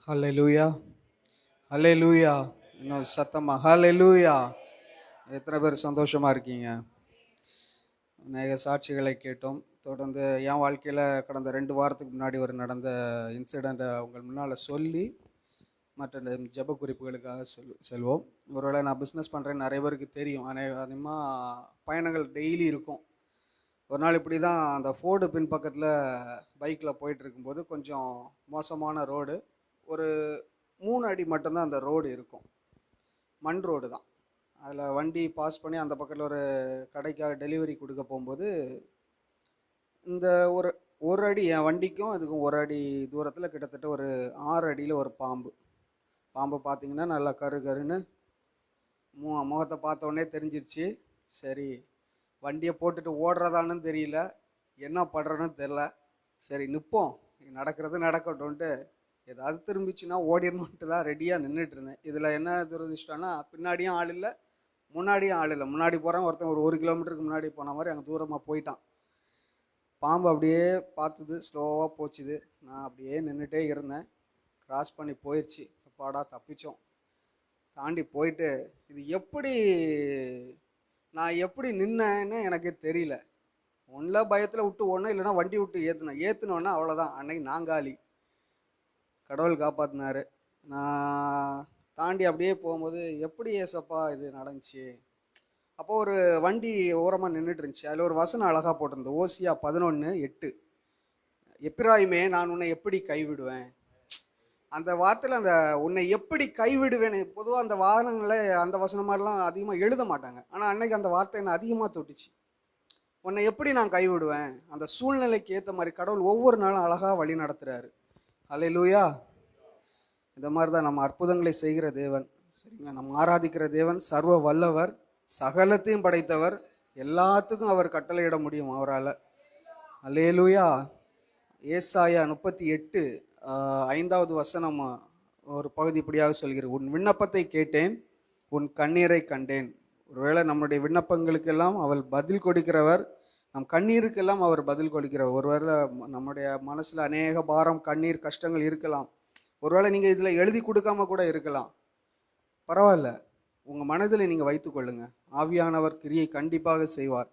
ஹல்லேலூயா, ஹல்லேலூயா. இன்னும் சத்தமா ஹல்லேலூயா. எத்தனை பேர் சந்தோஷமா இருக்கீங்க? அநேக சாட்சிகளை கேட்டோம். தொடர்ந்து என் வாழ்க்கையில் கடந்த 2 வாரத்துக்கு முன்னாடி ஒரு நடந்த இன்சிடெண்ட்டை உங்கள் முன்னால் சொல்லி மற்ற ஜெப குறிப்புகளுக்காக செல்வோம். ஒருவேளை நான் பிஸ்னஸ் பண்ணுறேன்னு நிறைய பேருக்கு தெரியும். அதிகமாக பயணங்கள் டெய்லி இருக்கும். ஒரு நாள் இப்படி தான் அந்த ஃபோர்டு பின்பக்கத்தில் பைக்கில் போயிட்டு இருக்கும்போது கொஞ்சம் மோசமான ரோடு. ஒரு 3 அடி மட்டும்தான் அந்த ரோடு இருக்கும். மண் ரோடு தான். அதில் வண்டி பாஸ் பண்ணி அந்த பக்கத்தில் ஒரு கடைக்காக டெலிவரி கொடுக்க போகும்போது இந்த ஒரு அடி என் வண்டிக்கும் அதுக்கும் 1 அடி தூரத்தில் கிட்டத்தட்ட ஒரு 6 அடியில் ஒரு பாம்பு பார்த்தீங்கன்னா நல்லா கருன்னு முகத்தை பார்த்த உடனே தெரிஞ்சிருச்சு. சரி, வண்டியை போட்டுட்டு ஓடுறதான்னு தெரியல, என்ன படுறன்னு தெரில. சரி நிற்போம், நடக்கிறது நடக்கட்டும்ன்ட்டு ஏதாவது திரும்பிச்சுன்னா ஓடிடணுன்ட்டு தான் ரெடியாக நின்றுட்டு இருந்தேன். இதில் என்ன துரதிஷ்டம்னா, பின்னாடியும் ஆள் இல்லை, முன்னாடியும் ஆள் இல்லை. முன்னாடி போகிறேன், ஒருத்தன் ஒரு 1 கிலோமீட்டருக்கு முன்னாடி போன மாதிரி அங்கே தூரமாக போயிட்டான். பாம்பு அப்படியே பார்த்துது, ஸ்லோவாக போச்சுது. நான் அப்படியே நின்றுட்டே இருந்தேன். கிராஸ் பண்ணி போயிடுச்சு. அப்பாடா தப்பிச்சோம். தாண்டி போயிட்டு நான் எப்படி நின்னேன்னு எனக்கு தெரியல. ஒன்றில் பயத்தில் விட்டு ஓடணும், இல்லைன்னா வண்டி விட்டு ஏற்றுனோன்னா அவ்வளோதான், அன்னைக்கு நாங்காலி. கடவுள் காப்பாற்றினாரு. நான் தாண்டி அப்படியே போகும்போது எப்படி ஏசப்பா இது நடந்துச்சு. அப்போது ஒரு வண்டி ஓரமாக நின்றுட்டு இருந்துச்சு. அதில் ஒரு வசனம் அழகாக போட்டிருந்தது, ஓசியா 11:8. எப்பிராயுமே, நான் உன்னை எப்படி கைவிடுவேன். அந்த வார்த்தையில் அந்த உன்னை எப்படி கைவிடுவேன், பொதுவாக அந்த வாகனங்களில் அந்த வசனம் மாதிரிலாம் அதிகமாக எழுத மாட்டாங்க. ஆனால் அன்னைக்கு அந்த வார்த்தை என்னை அதிகமாக தொட்டுச்சு. உன்னை எப்படி நான் கைவிடுவேன். அந்த சூழ்நிலைக்கு ஏற்ற மாதிரி கடவுள் ஒவ்வொரு நாளும் அழகாக வழி நடத்துகிறாரு. அல்லேலூயா. இந்த மாதிரி தான் நம்ம அற்புதங்களை செய்கிற தேவன். சரிங்க, நம்ம ஆராதிக்கிற தேவன் சர்வ வல்லவர், சகலத்தையும் படைத்தவர். எல்லாத்துக்கும் அவர் கட்டளையிட முடியும் அவரால். அல்லேலூயா. ஏசாயா 38:5 வசனம் ஒரு பகுதி இப்படியாக சொல்கிறது, உன் விண்ணப்பத்தை கேட்டேன், உன் கண்ணீரை கண்டேன். ஒருவேளை நம்முடைய விண்ணப்பங்களுக்கெல்லாம் அவர் பதில் கொடுக்கிறவர், நம் கண்ணீருக்கெல்லாம் அவர் பதில் கொடுக்கிறவர். ஒருவேளை நம்முடைய மனசில் அநேக பாரம், கண்ணீர், கஷ்டங்கள் இருக்கலாம். ஒருவேளை நீங்கள் இதில் எழுதி கொடுக்காம கூட இருக்கலாம். பரவாயில்ல, உங்கள் மனதில் நீங்கள் வைத்துக்கொள்ளுங்க. ஆவியானவர் கிரியை கண்டிப்பாக செய்வார்.